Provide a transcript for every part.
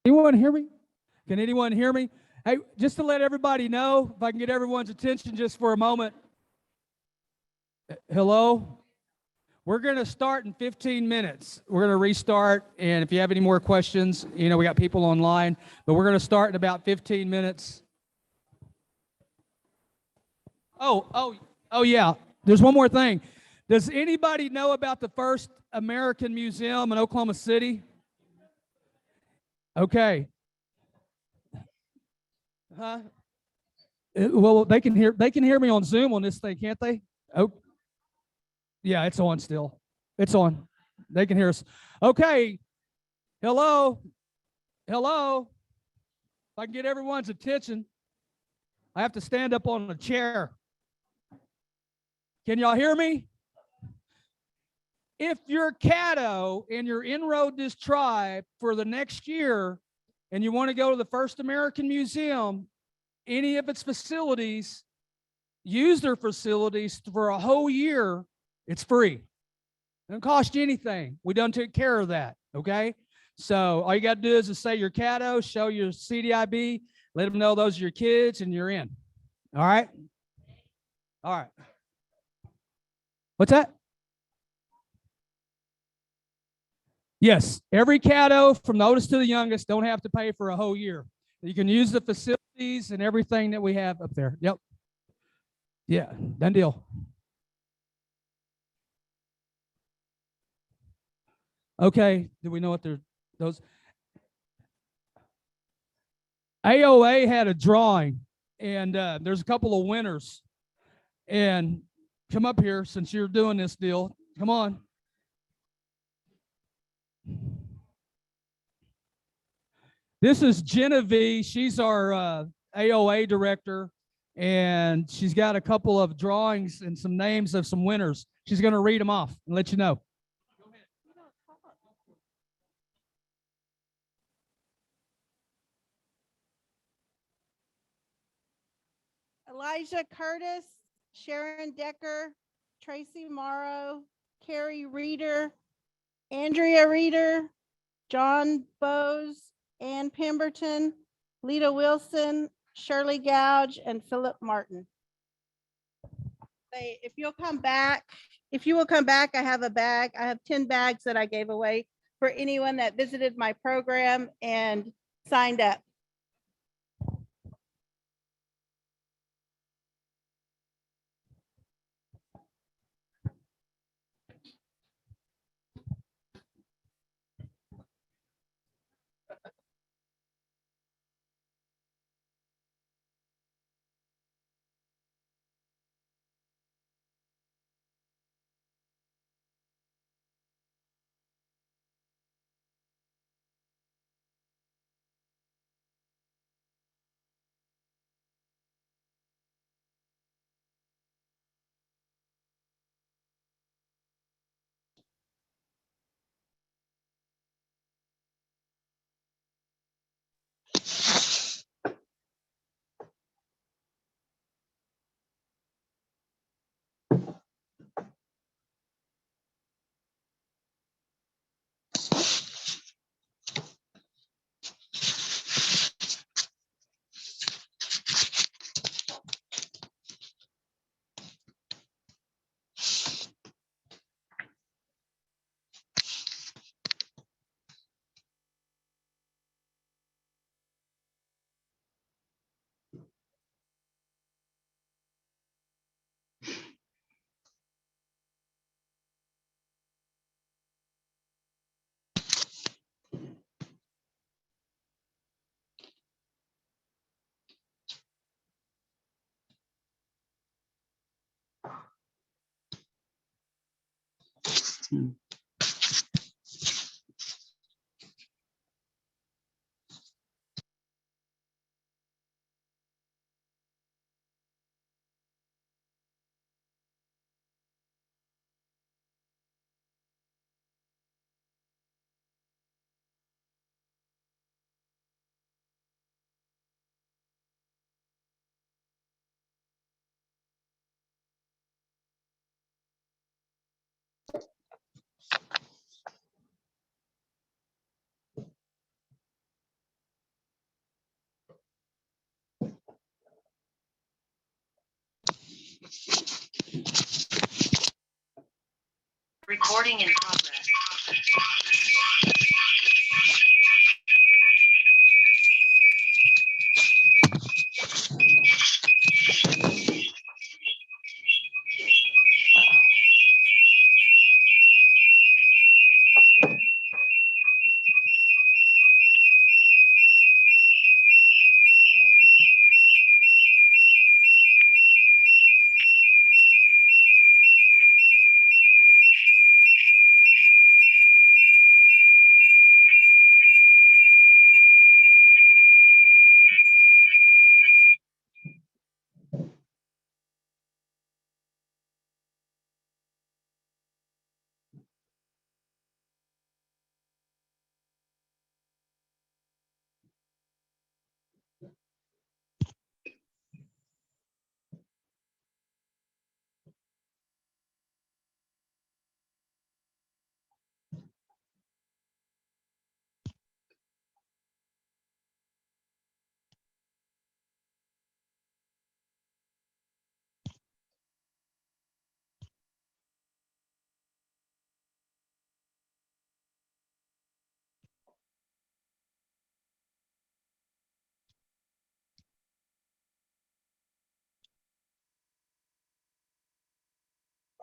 Anyone hear me? Can anyone hear me? Hey, just to let everybody know, if I can get everyone's attention just for a moment. Hello? We're going to start in 15 minutes. We're going to restart, and if you have any more questions, we got people online, but we're going to start in about 15 minutes. Oh, yeah. There's one more thing. Does anybody know about the first American museum in Oklahoma City? Okay. Huh? Well, they can hear me on Zoom on this thing, can't they? Oh, yeah, it's on still. It's on. They can hear us. Okay. Hello. If I can get everyone's attention, I have to stand up on a chair. Can y'all hear me? If you're Caddo and you're enrolled this tribe for the next year and you want to go to the First American Museum, any of its facilities, use their facilities for a whole year, it's free. It doesn't cost you anything. We done took care of that, okay? So all you got to do is just say your Caddo, show your CDIB, let them know those are your kids, and you're in. All right? All right. What's that? Yes, every Caddo from the oldest to the youngest don't have to pay for a whole year. You can use the facilities and everything that we have up there. Yep. Yeah, done deal. Okay, do we know what they're those? AOA had a drawing, and there's a couple of winners. And come up here since you're doing this deal. Come on. This is Genevieve. She's our AOA director, and she's got a couple of drawings and some names of some winners. She's going to read them off and let you know. Elijah Curtis, Sharon Decker, Tracy Morrow, Carrie Reeder, Andrea Reeder, John Bowes, Ann Pemberton, Lita Wilson, Shirley Gouge, and Philip Martin. If you will come back, I have a bag. I have 10 bags that I gave away for anyone that visited my program and signed up.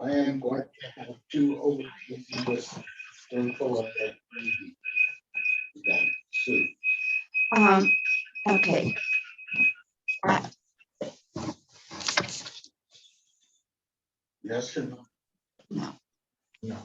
I am going to have two overseas with full of that gravy. That soup. Okay. Yes or no? No. No.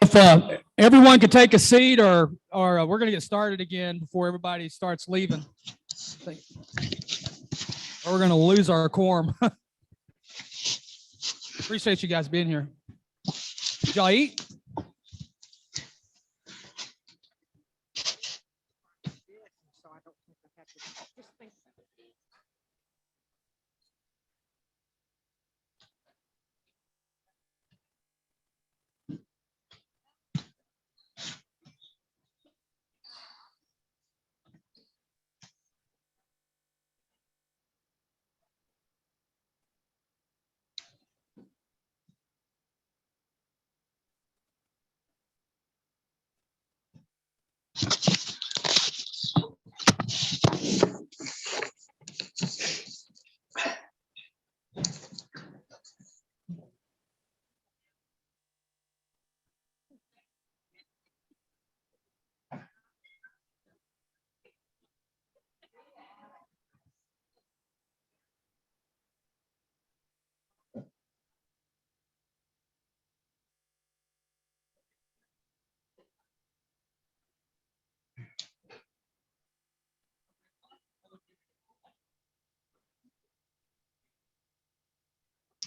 If everyone could take a seat, or we're going to get started again before everybody starts leaving, or we're going to lose our quorum. Appreciate you guys being here. Did y'all eat?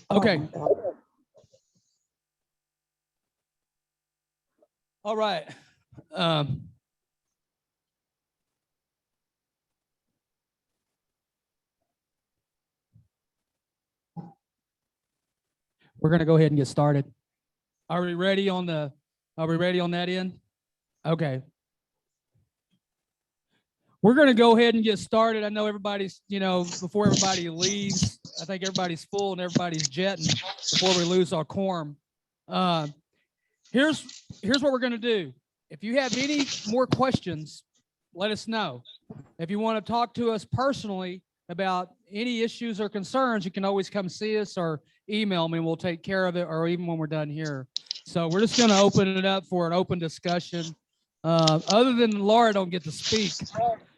Okay. All right. We're going to go ahead and get started. Are we ready on that end? Okay. We're going to go ahead and get started. I know everybody's, before everybody leaves, I think everybody's full and everybody's jetting before we lose our quorum. Here's what we're going to do. If you have any more questions, let us know. If you want to talk to us personally about any issues or concerns, you can always come see us or email me and we'll take care of it, or even when we're done here. So we're just going to open it up for an open discussion. Other than Laura don't get to speak.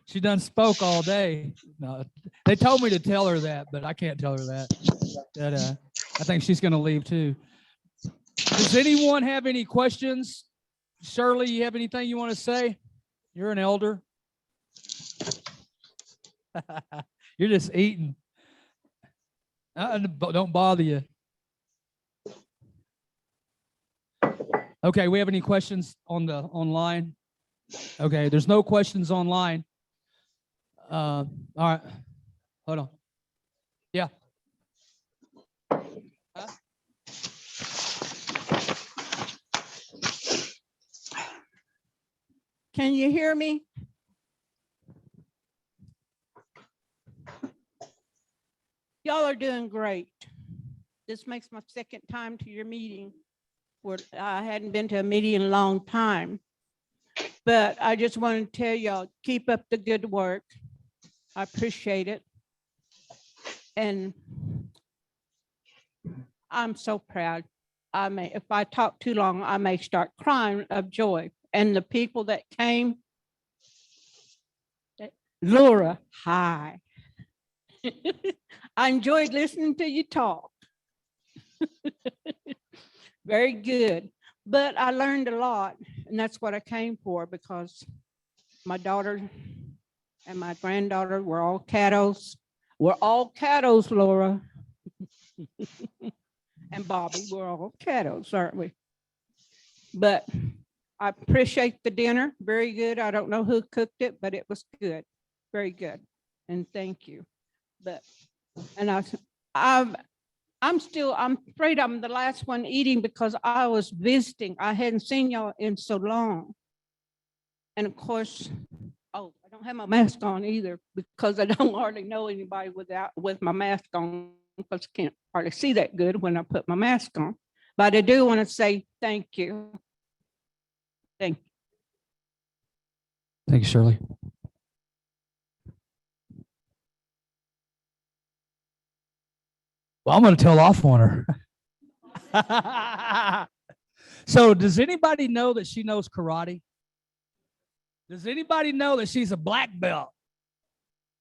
She done spoke all day. No, they told me to tell her that, but I can't tell her that. I think she's going to leave too. Does anyone have any questions? Shirley, you have anything you want to say? You're an elder. You're just eating. Don't bother you. Okay, we have any questions online? Okay, there's no questions online. All right, hold on. Yeah. Huh? Can you hear me? Y'all are doing great. This makes my second time to your meeting, where I hadn't been to a meeting in a long time. But I just want to tell y'all, keep up the good work. I appreciate it. And I'm so proud. If I talk too long, I may start crying of joy. And the people that came, Laura, hi. I enjoyed listening to you talk. Very good. But I learned a lot, and that's what I came for, because my daughter and my granddaughter were all Caddos. We're all Caddos, Laura. And Bobby, we're all Caddos, aren't we? But I appreciate the dinner. Very good. I don't know who cooked it, but it was good. Very good. And thank you. But, and I'm afraid I'm the last one eating, because I was visiting. I hadn't seen y'all in so long. And of course, I don't have my mask on either, because I don't hardly know anybody with my mask on, because I can't hardly see that good when I put my mask on. But I do want to say thank you. Thank you. Thanks, Shirley. Well, I'm going to tell off on her. So does anybody know that she knows karate? Does anybody know that she's a black belt?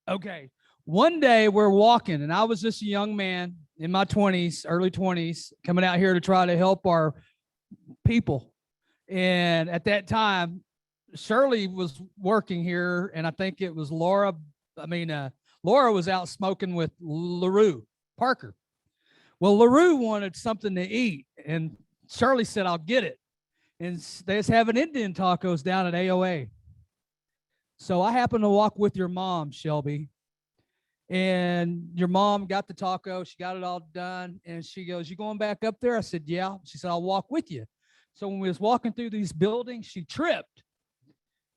Okay. One day we're walking, and I was just a young man in my 20s, early 20s, coming out here to try to help our people. And at that time, Shirley was working here, and I think it was Laura. Laura was out smoking with LaRue Parker. Well, LaRue wanted something to eat, and Shirley said, I'll get it. And they was having Indian tacos down at AOA. So I happened to walk with your mom, Shelby. And your mom got the taco. She got it all done. And she goes, you going back up there? I said, yeah. She said, I'll walk with you. So when we was walking through these buildings, she tripped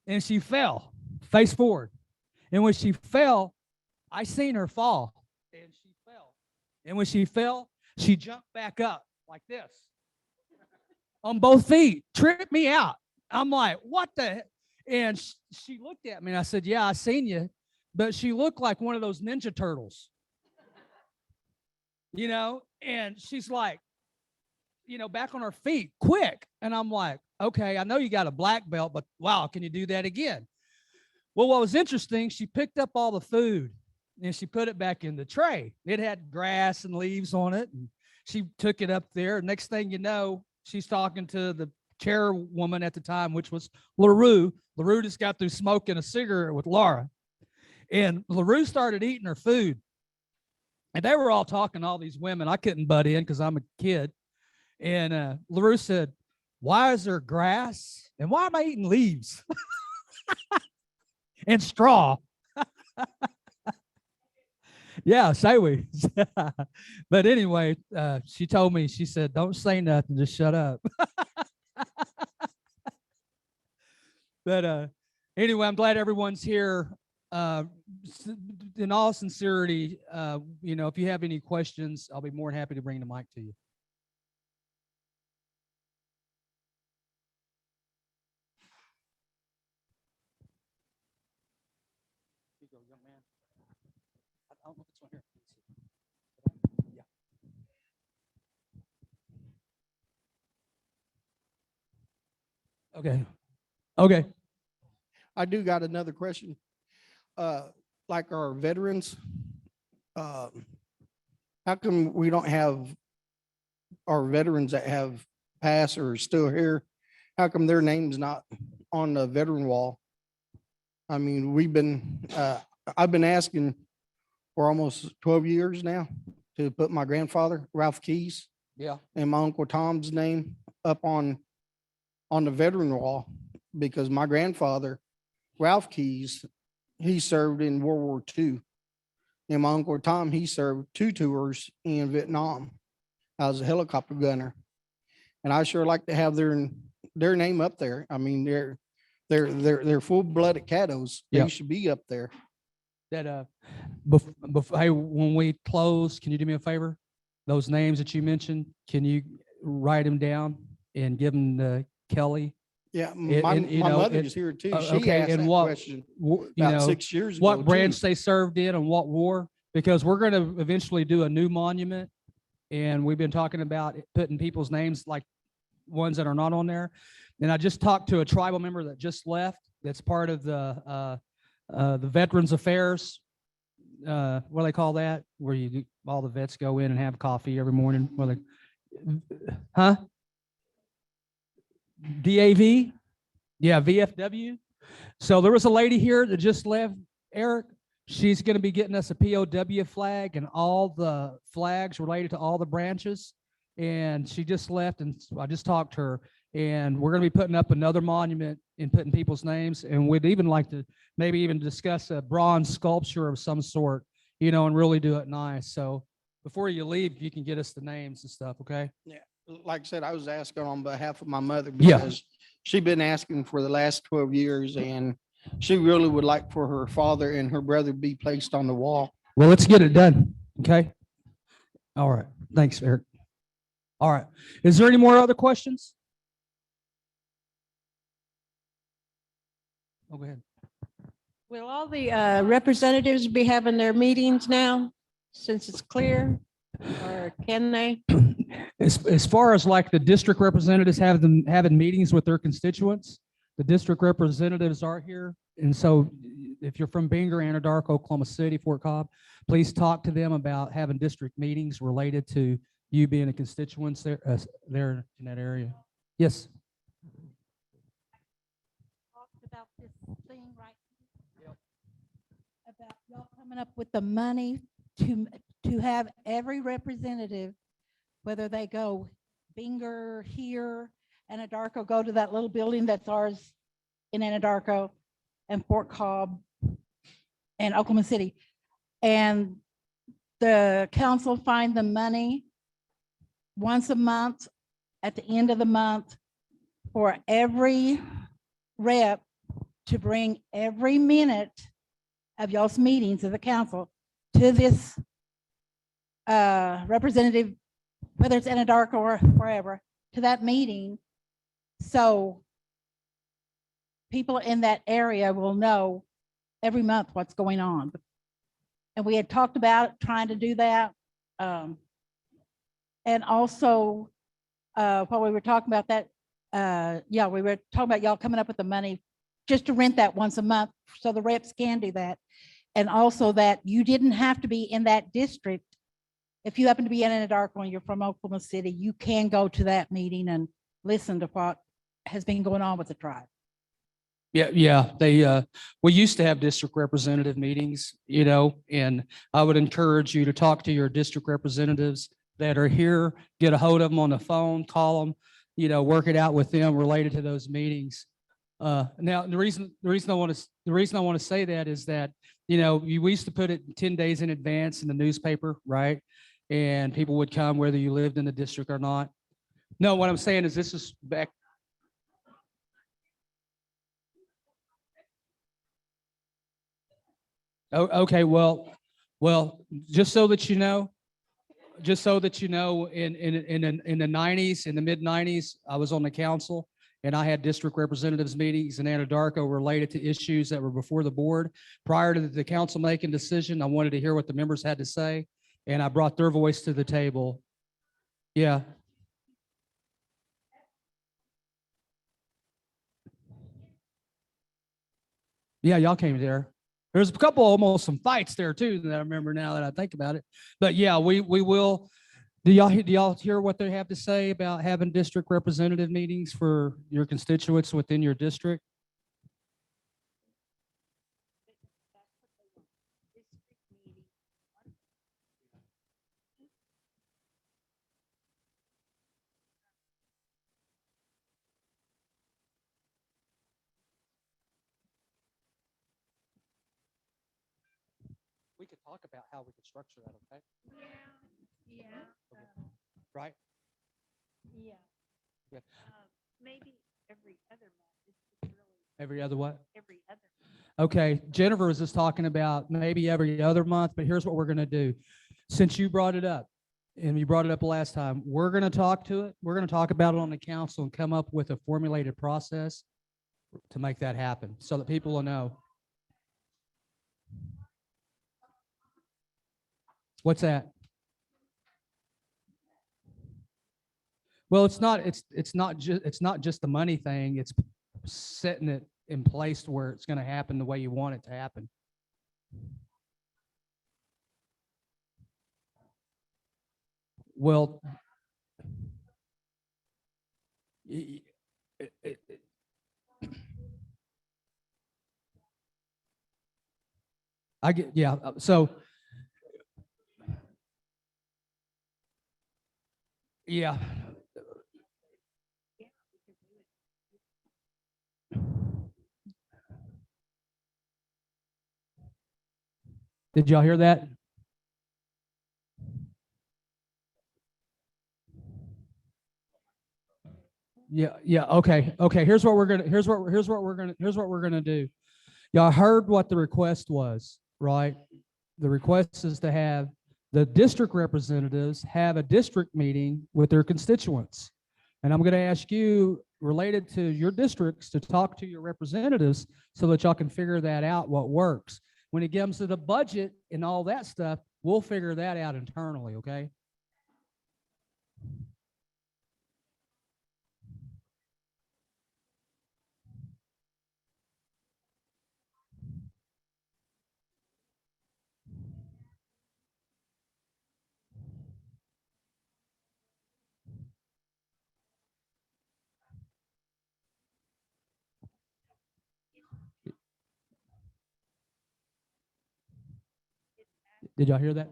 and she fell face forward. And when she fell, I seen her fall. And she fell. And when she fell, she jumped back up like this on both feet, tripped me out. I'm like, what the? And she looked at me and I said, yeah, I seen you. But she looked like one of those Ninja Turtles, and she's like, back on her feet quick. And I'm like, okay, I know you got a black belt, but wow, can you do that again? Well, what was interesting, she picked up all the food and she put it back in the tray. It had grass and leaves on it. And she took it up there. Next thing you know, she's talking to the chairwoman at the time, which was LaRue. LaRue just got through smoking a cigarette with Laura. And LaRue started eating her food. And they were all talking, all these women. I couldn't butt in because I'm a kid. And LaRue said, why is there grass? And why am I eating leaves and straw? Yeah, say we. But anyway, she told me, she said, don't say nothing, just shut up. But anyway, I'm glad everyone's here. In all sincerity, if you have any questions, I'll be more than happy to bring the mic to you. Here you go, young man. I don't know if it's on here. Yeah. Okay. Okay. I do got another question. Like our veterans, how come we don't have our veterans that have passed or are still here? How come their name's not on the veteran wall? I mean, I've been asking for almost 12 years now to put my grandfather, Ralph Keys, Yeah. and my Uncle Tom's name up on the veteran wall, because my grandfather, Ralph Keys, he served in World War II. And my Uncle Tom, he served 2 tours in Vietnam. I was a helicopter gunner. And I sure like to have their name up there. I mean, they're full-blooded Caddos. They Yep. should be up there. That hey, when we close, can you do me a favor? Those names that you mentioned, can you write them down and give them to Kelly? Yeah, And- my and, you my know, mother's here too. She okay, asked and that what- question You about know, 6 years ago. what branch too. they served in and what war, because we're going to eventually do a new monument. And we've been talking about putting people's names, like ones that are not on there. And I just talked to a tribal member that just left. That's part of the Veterans Affairs. What do they call that? Where all the vets go in and have coffee every morning. Huh? DAV? Yeah, VFW. So there was a lady here that just left, Eric. She's going to be getting us a POW flag and all the flags related to all the branches. And she just left, and I just talked to her. And we're going to be putting up another monument and putting people's names. And we'd even like to maybe even discuss a bronze sculpture of some sort, and really do it nice. So before you leave, you can get us the names and stuff, okay? Like I said, I was asking on behalf of my mother Yeah. because she'd been asking for the last 12 years, and she really would like for her father and her brother be placed on the wall. Well, let's get it done, okay? All right. Thanks, Eric. All right. Is there any more other questions? Oh, go ahead. Will all the representatives be having their meetings now, since it's clear? Or can they? As far as like the district representatives having meetings with their constituents, the district representatives are here. And so if you're from Binger, Anadarko, Oklahoma City, Fort Cobb, please talk to them about having district meetings related to you being a constituent there in that area. Yes. Talked about this thing right here, about y'all coming up with the money to have every representative, whether they go Binger here, Anadarko, go to that little building that's ours in Anadarko, and Fort Cobb and Oklahoma City. And the council find the money once a month at the end of the month for every rep to bring every minute of y'all's meetings of the council to this representative, whether it's Anadarko or wherever, to that meeting. So people in that area will know every month what's going on. And we had talked about trying to do that. And also, while we were talking about that, yeah, we were talking about y'all coming up with the money just to rent that once a month, so the reps can do that. And also that you didn't have to be in that district. If you happen to be in Anadarko and you're from Oklahoma City, you can go to that meeting and listen to what has been going on with the tribe. Yeah, we used to have district representative meetings, and I would encourage you to talk to your district representatives that are here, get a hold of them on the phone, call them, work it out with them related to those meetings. Now, the reason I want to say that is that, we used to put it 10 days in advance in the newspaper, right? And people would come whether you lived in the district or not. No, what I'm saying is this is back. Oh, okay, well, in the nineties, in the mid-nineties, I was on the council and I had district representatives meetings in Anadarko related to issues that were before the board. Prior to the council making decision, I wanted to hear what the members had to say, and I brought their voice to the table. Yeah. Yeah, y'all came there. There's a couple, almost some fights there too that I remember now that I think about it. But yeah, we will. Do y'all hear what they have to say about having district representative meetings for your constituents within your district? We could talk about how we could structure that, okay? Yeah, Right? yeah. Yeah. Maybe every other month. It's really Every other what? every other. Okay, Jennifer was just talking about maybe every other month, but here's what we're gonna do. Since you brought it up, and you brought it up last time, we're gonna talk to it. We're gonna talk about it on the council and come up with a formulated process to make that happen so that people will know. What's that? Well, it's not just the money thing. It's setting it in place to where it's going to happen the way you want it to happen. Well, y- y- it- it- I get, yeah. So, yeah. Did y'all hear that? Yeah. Okay. Here's what we're gonna do. Y'all heard what the request was, right? The request is to have the district representatives have a district meeting with their constituents. And I'm going to ask you, related to your districts, to talk to your representatives so that y'all can figure that out, what works. When it comes to the budget and all that stuff, we'll figure that out internally, okay? Did y'all hear that?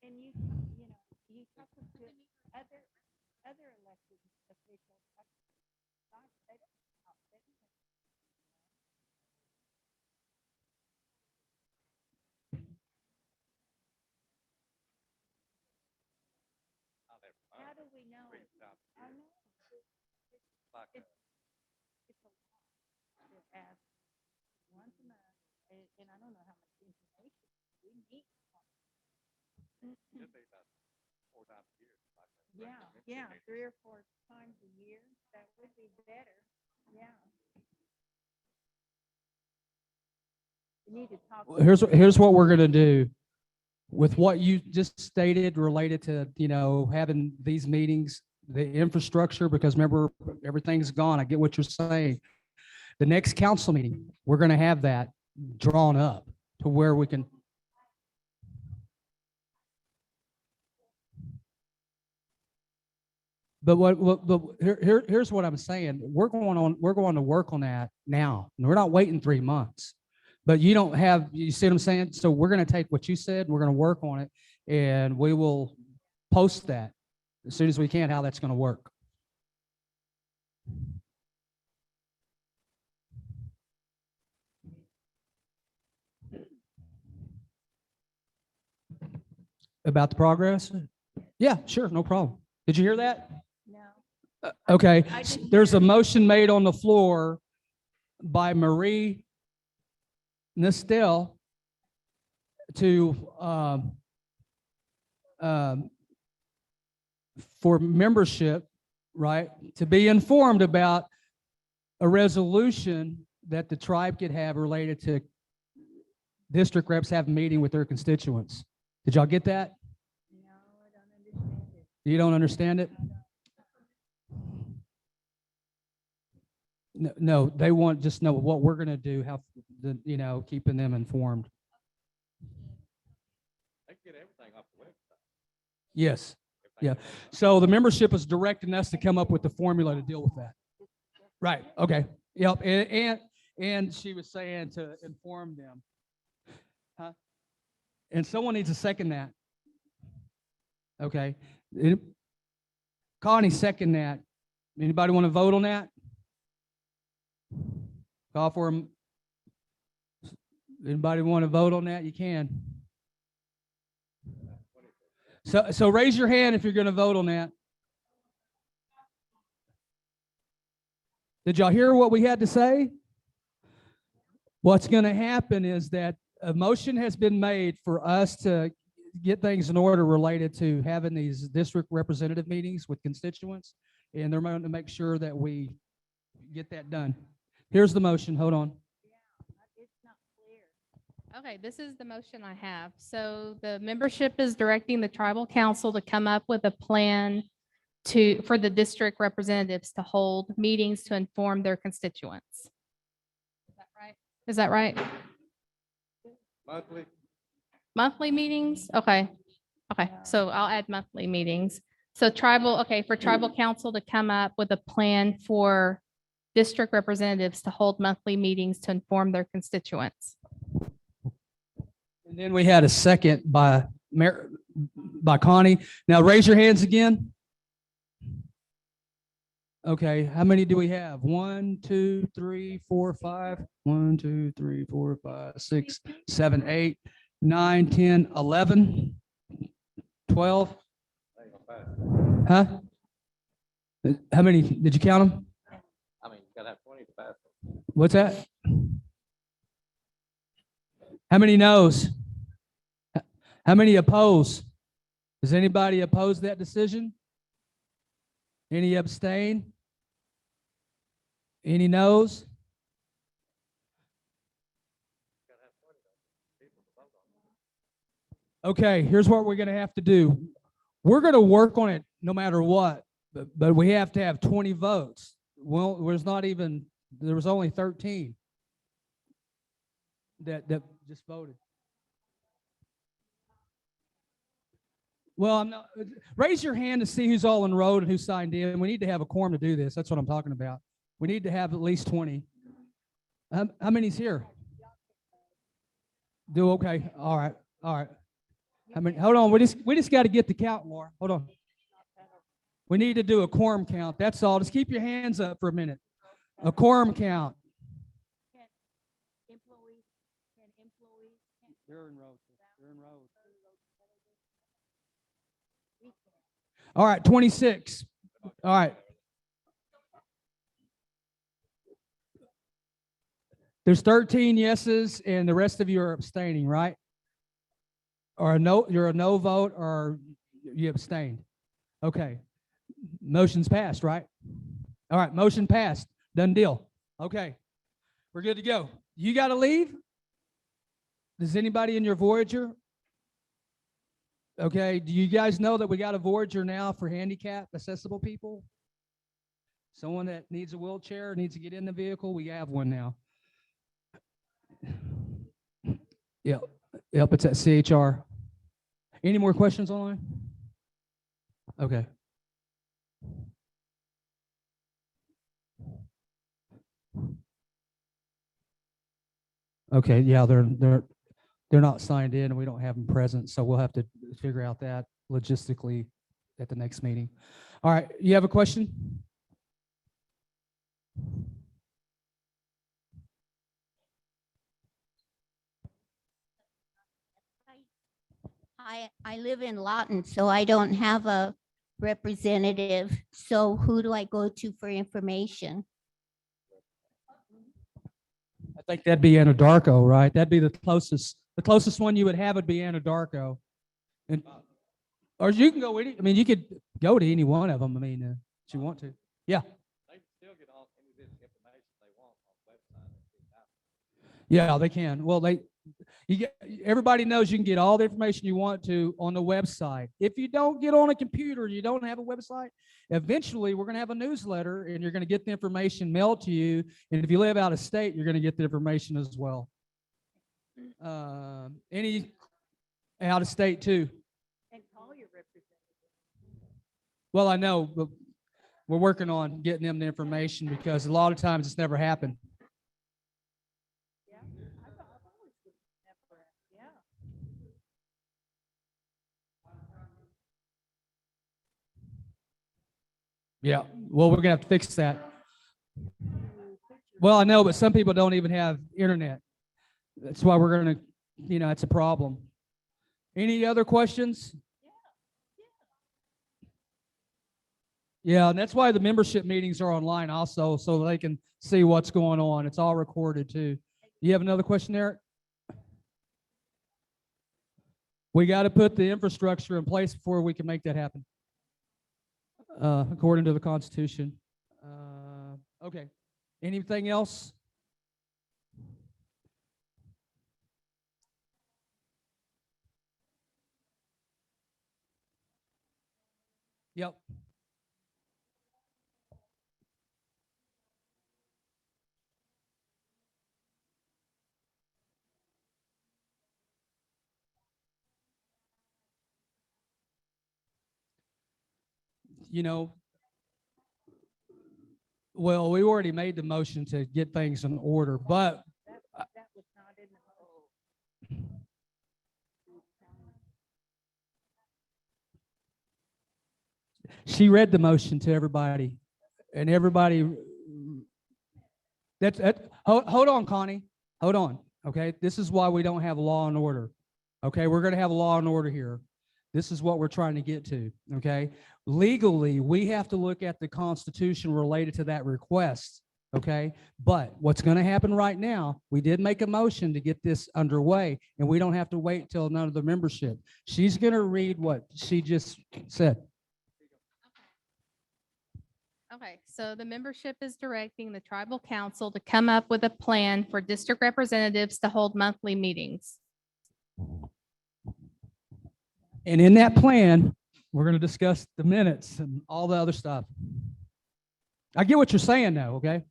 And yeah, I think, and you talk to other elected officials. They don't talk, they don't. How do we know? I know. It's a lot to ask once a month, and I don't know how much information we need. Yeah, 3 or 4 times a year, that would be better. Yeah. You need to talk. Here's what we're gonna do. With what you just stated related to, having these meetings, the infrastructure, because remember, everything's gone. I get what you're saying. The next council meeting, we're gonna have that drawn up to where we can. But here's what I'm saying. We're going to work on that now. We're not waiting 3 months. But you don't have, you see what I'm saying? So we're going to take what you said, we're going to work on it, and we will post that as soon as we can, how that's going to work. About the progress? Yeah, sure, no problem. Did you hear that? No. Okay, I didn't there's hear a it. motion made on the floor by Marie Nestel to, for membership, right, to be informed about a resolution that the tribe could have related to district reps having a meeting with their constituents. Did y'all get that? No, I don't understand it. You don't understand it? No, they want just know what we're going to do, how, keeping them informed. They can get everything off the website. Yes. Yeah. So the membership is directing us to come up with the formula to deal with that. Right. Okay. Yep. And she was saying to inform them. Huh? And someone needs to second that. Okay. Connie, second that. Anybody want to vote on that? Call for him. Anybody want to vote on that? You can. So raise your hand if you're going to vote on that. Did y'all hear what we had to say? What's going to happen is that a motion has been made for us to get things in order related to having these district representative meetings with constituents, and they're going to make sure that we get that done. Here's the motion. Hold on. It's not clear. Okay, this is the motion I have. So the membership is directing the tribal council to come up with a plan for the district representatives to hold meetings to inform their constituents. Is that right? Is that right? Monthly. Monthly meetings? Okay. Okay, so I'll add monthly meetings. So for tribal council to come up with a plan for district representatives to hold monthly meetings to inform their constituents. And then we had a second by Connie. Now raise your hands again. Okay, how many do we have? 1, 2, 3, 4, 5. 1, 2, 3, 4, 5, 6, 7, 8, 9, 10, 11, 12. Huh? How many? Did you count them? I mean, you gotta have 20 to pass. What's that? How many no's? How many oppose? Does anybody oppose that decision? Any abstain? Any no's? Okay, here's what we're going to have to do. We're going to work on it no matter what, but we have to have 20 votes. Well, there was only 13 that just voted. Well, I'm not. Raise your hand to see who's all enrolled and who signed in. We need to have a quorum to do this. That's what I'm talking about. We need to have at least 20. How many's here? Do okay. All right. All right. How many? Hold on. We just got to get the count, Laura. Hold on. We need to do a quorum count. That's all. Just keep your hands up for a minute. A quorum count. They're enrolled. They're enrolled. All right, 26. All right. There's 13 yeses and the rest of you are abstaining, right? Or you're a no vote or you abstained. Okay. Motion's passed, right? All right, motion passed. Done deal. Okay. We're good to go. You got to leave? Does anybody in your Voyager? Okay. Do you guys know that we got a Voyager now for handicap accessible people? Someone that needs a wheelchair, needs to get in the vehicle, we have one now. Yep. Yep. It's at CHR. Any more questions online? Okay. Okay. Yeah, they're not signed in and we don't have them present, so we'll have to figure out that logistically at the next meeting. All right. You have a question? I live in Lawton, so I don't have a representative. So who do I go to for information? I think that'd be Anadarko, right? That'd be the closest one you would have would be Anadarko. And, or you can go you could go to any one of them. I mean, if you want to. Yeah. They can still get all any of this information they want on the website. Yeah, they can. Well, everybody knows you can get all the information you want to on the website. If you don't get on a computer, you don't have a website, eventually we're going to have a newsletter and you're going to get the information mailed to you. And if you live out of state, you're going to get the information as well. Any out of state too. And call your representative. Well, I know, but we're working on getting them the information because a lot of times it's never happened. Yeah, I've always been never, yeah. Yeah. Well, we're going to have to fix that. Well, I know, but some people don't even have internet. That's why we're going to, it's a problem. Any other questions? Yeah, and that's why the membership meetings are online also, so they can see what's going on. It's all recorded too. You have another question, Eric? We got to put the infrastructure in place before we can make that happen, according to the Constitution. Okay. Anything else? Yep. Well, we already made the motion to get things in order, but That was not in the motion. she read the motion to everybody, and everybody. Hold on, Connie. Hold on. Okay, this is why we don't have law and order. Okay, we're going to have law and order here. This is what we're trying to get to. Okay, legally, we have to look at the Constitution related to that request. Okay, but what's going to happen right now, we did make a motion to get this underway, and we don't have to wait till none of the membership. She's going to read what she just said. Okay, so the membership is directing the tribal council to come up with a plan for district representatives to hold monthly meetings. And in that plan, we're going to discuss the minutes and all the other stuff. I get what you're saying now, okay?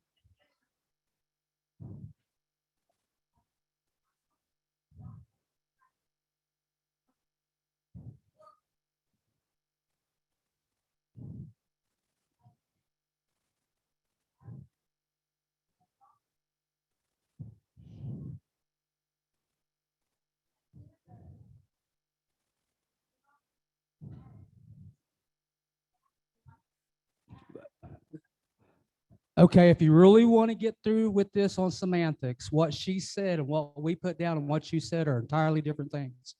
Okay, if you really want to get through with this on semantics, what she said and what we put down and what you said are entirely different things.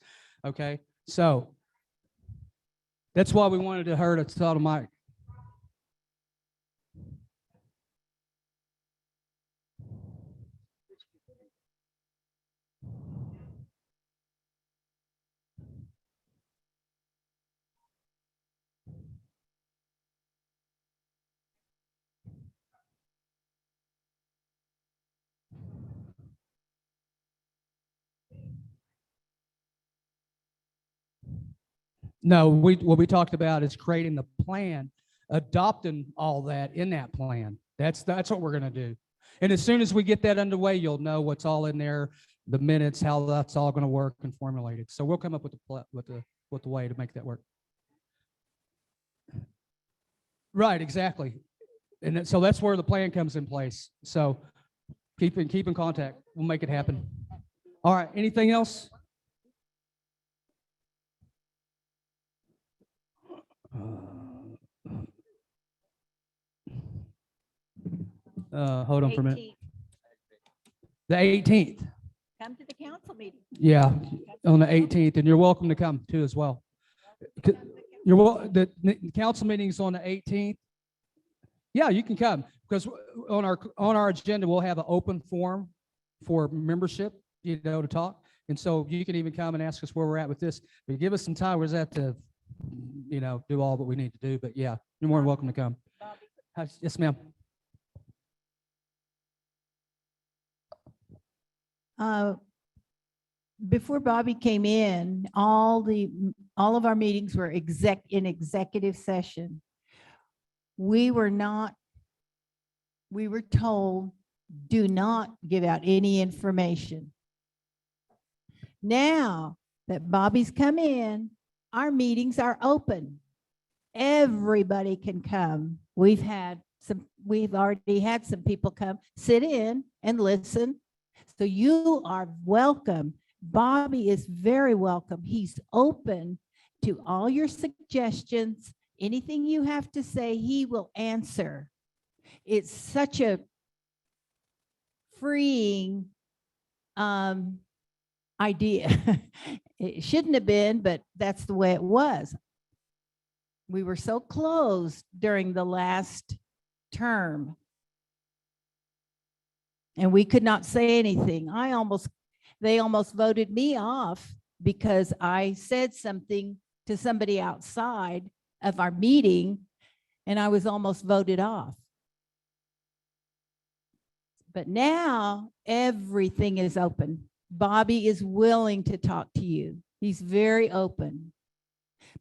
Okay, so that's why we wanted her to tell the mic. No, what we talked about is creating the plan, adopting all that in that plan. That's what we're gonna do. And as soon as we get that underway, you'll know what's all in there, the minutes, how that's all gonna work and formulated. So we'll come up with the way to make that work. Right, exactly. So that's where the plan comes in place. So keep in contact. We'll make it happen. All right, anything else? Hold on for a minute. 18th. The 18th. Come to the council meeting. Yeah, on the 18th, and you're welcome to come too as well. You're the council meeting's on the 18th. Yeah, you can come because on our agenda, we'll have an open forum for membership, to talk. And so you can even come and ask us where we're at with this. But give us some time. We're just have to, do all that we need to do. But yeah, you're more than welcome to come. Yes, ma'am. Before Bobby came in, all of our meetings were in executive session. We were told, do not give out any information. Now that Bobby's come in, our meetings are open. Everybody can come. We've already had some people come, sit in and listen. So you are welcome. Bobby is very welcome. He's open to all your suggestions. Anything you have to say, he will answer. It's such a freeing idea. It shouldn't have been, but that's the way it was. We were so closed during the last term, and we could not say anything. They almost voted me off because I said something to somebody outside of our meeting, and I was almost voted off. But now everything is open. Bobby is willing to talk to you. He's very open.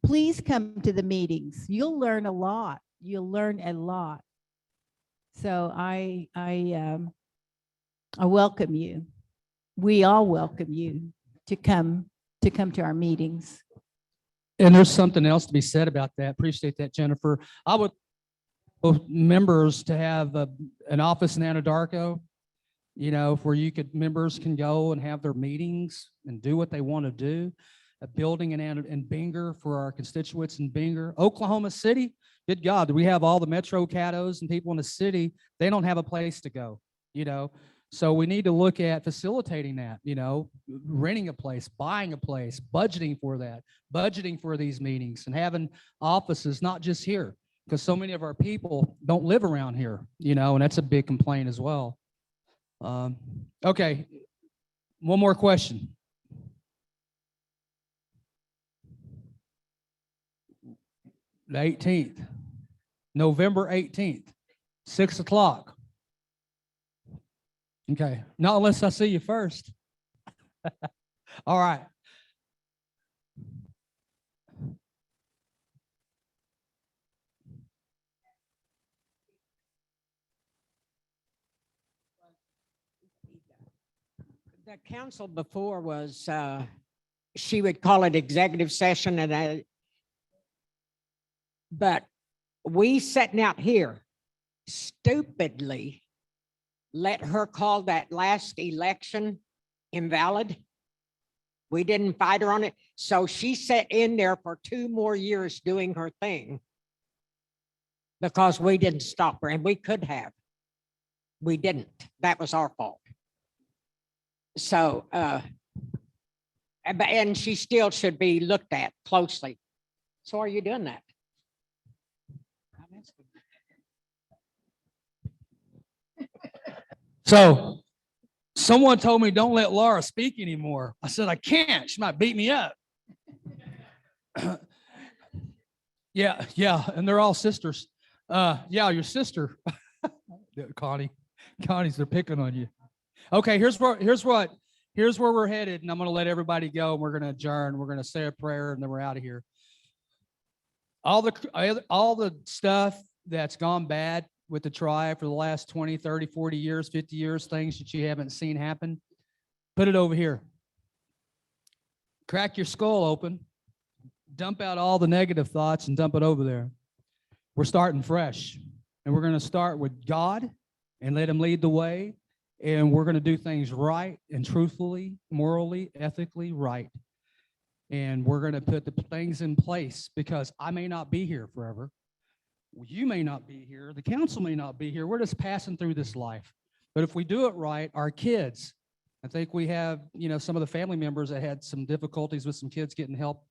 Please come to the meetings. You'll learn a lot. You'll learn a lot. So I welcome you. We all welcome you to come to our meetings. And there's something else to be said about that. Appreciate that, Jennifer. I would both members to have an office in Anadarko, where members can go and have their meetings and do what they want to do. A building in Binger for our constituents in Binger. Oklahoma City, good God, we have all the Metro Caddos and people in the city. They don't have a place to go, So we need to look at facilitating that, renting a place, buying a place, budgeting for that, budgeting for these meetings and having offices, not just here, because so many of our people don't live around here, and that's a big complaint as well. Okay, one more question. The 18th, November 18th, 6 o'clock. Okay, not unless I see you first. All right. The council before was, she would call it executive session but we sitting out here stupidly let her call that last election invalid. We didn't fight her on it. So she sat in there for 2 more years doing her thing because we didn't stop her, and we could have. We didn't. That was our fault. So, and she still should be looked at closely. So are you doing that? So someone told me don't let Laura speak anymore. I said, I can't. She might beat me up. Yeah. And they're all sisters. Yeah, your sister. Connie's, they're picking on you. Okay, here's where we're headed, and I'm going to let everybody go, and we're going to adjourn. We're going to say a prayer, and then we're out of here. all the stuff that's gone bad with the tribe for the last 20, 30, 40 years, 50 years, things that you haven't seen happen, put it over here. Crack your skull open, dump out all the negative thoughts and dump it over there. We're starting fresh, and we're going to start with God and let him lead the way. And we're going to do things right and truthfully, morally, ethically right. And we're going to put the things in place, because I may not be here forever. You may not be here. The council may not be here. We're just passing through this life. But if we do it right, our kids, I think we have, some of the family members that had some difficulties with some kids getting help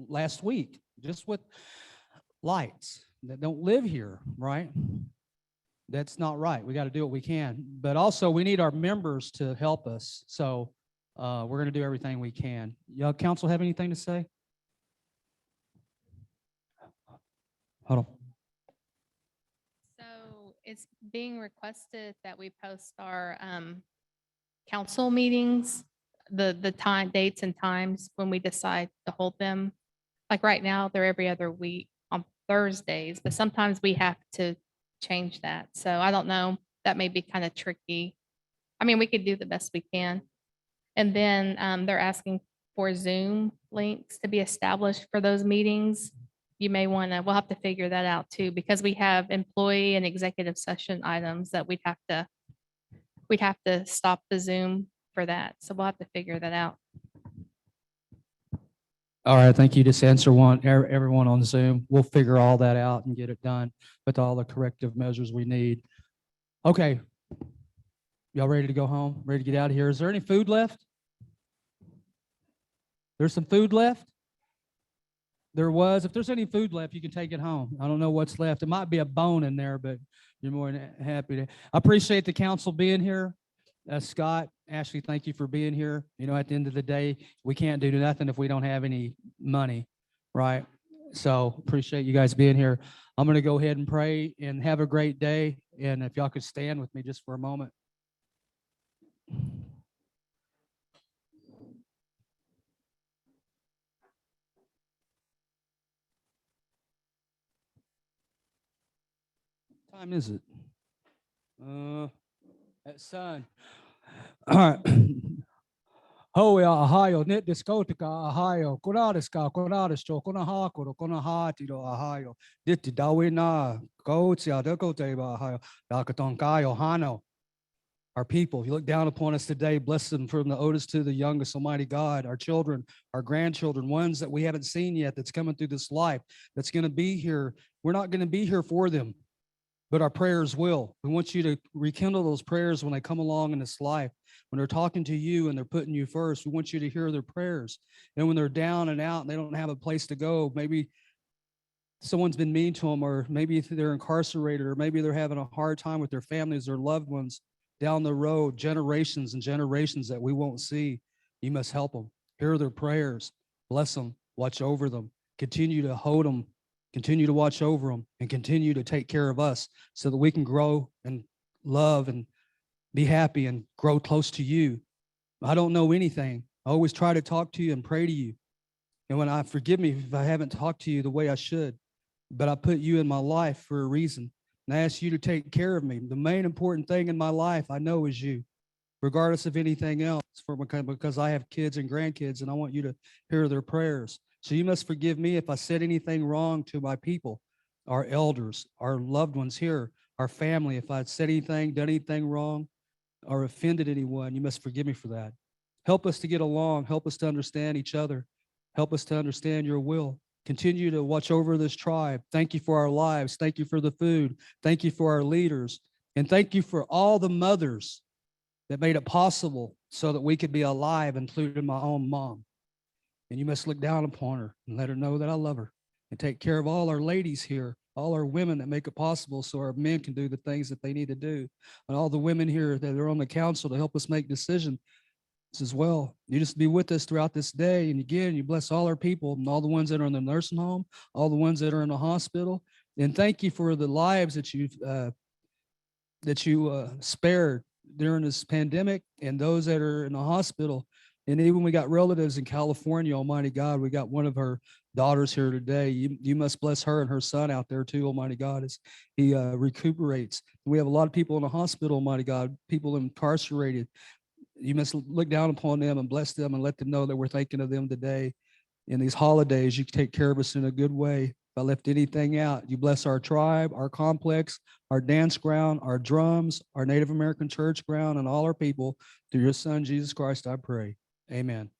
last week, just with lights that don't live here, right? That's not right. We got to do what we can. But also we need our members to help us. So we're going to do everything we can. Y'all, council, have anything to say? Hold on. So it's being requested that we post our council meetings, the time, dates and times when we decide to hold them. Like right now, they're every other week on Thursdays, but sometimes we have to change that. So I don't know, that may be kind of tricky. I mean, we could do the best we can. And then they're asking for Zoom links to be established for those meetings. You may want to, we'll have to figure that out too, because we have employee and executive session items that we'd have to stop the Zoom for that. So we'll have to figure that out. All right, thank you. Just answer everyone on Zoom. We'll figure all that out and get it done with all the corrective measures we need. Okay. Y'all ready to go home? Ready to get out of here? Is there any food left? There's some food left? There was. If there's any food left, you can take it home. I don't know what's left. It might be a bone in there, but you're more than happy to. I appreciate the council being here. Scott, Ashley, thank you for being here. At the end of the day, we can't do nothing if we don't have any money, right? So appreciate you guys being here. I'm going to go ahead and pray and have a great day. And if y'all could stand with me just for a moment. What time is it? At sun. All right. Hoe Ohio, net discotica Ohio, Konadiska, Konadisto, Konahako, Konahatiro, Ohio, Ditti Dawina, Gotia, Dakoteba, Ohio, Dakatonkai, Ohano. Our people, you look down upon us today, bless them from the oldest to the youngest, Almighty God, our children, our grandchildren, ones that we haven't seen yet that's coming through this life, that's going to be here. We're not going to be here for them, but our prayers will. We want you to rekindle those prayers when they come along in this life. When they're talking to you and they're putting you first, we want you to hear their prayers. And when they're down and out and they don't have a place to go, maybe someone's been mean to them, or maybe they're incarcerated, or maybe they're having a hard time with their families or loved ones down the road, generations and generations that we won't see. You must help them. Hear their prayers. Bless them. Watch over them. Continue to hold them. Continue to watch over them, and continue to take care of us so that we can grow and love and be happy and grow close to you. I don't know anything. I always try to talk to you and pray to you. And when forgive me if I haven't talked to you the way I should, but I put you in my life for a reason. And I ask you to take care of me. The main important thing in my life I know is you, regardless of anything else, because I have kids and grandkids, and I want you to hear their prayers. So you must forgive me if I said anything wrong to my people, our elders, our loved ones here, our family. If I said anything, done anything wrong, or offended anyone, you must forgive me for that. Help us to get along. Help us to understand each other. Help us to understand your will. Continue to watch over this tribe. Thank you for our lives. Thank you for the food. Thank you for our leaders. And thank you for all the mothers that made it possible so that we could be alive, including my own mom. And you must look down upon her and let her know that I love her, and take care of all our ladies here, all our women that make it possible so our men can do the things that they need to do, and all the women here that are on the council to help us make decisions as well. You just be with us throughout this day. And again, you bless all our people, and all the ones that are in the nursing home, all the ones that are in the hospital. And thank you for the lives that you spared during this pandemic, and those that are in the hospital. And even we got relatives in California, Almighty God, we got one of her daughter's here today. You must bless her and her son out there too, Almighty God, as he recuperates. We have a lot of people in the hospital, Almighty God, people incarcerated. You must look down upon them and bless them and let them know that we're thinking of them today. In these holidays, you take care of us in a good way. If I left anything out, you bless our tribe, our complex, our dance ground, our drums, our Native American church ground, and all our people. Through your son, Jesus Christ, I pray. Amen.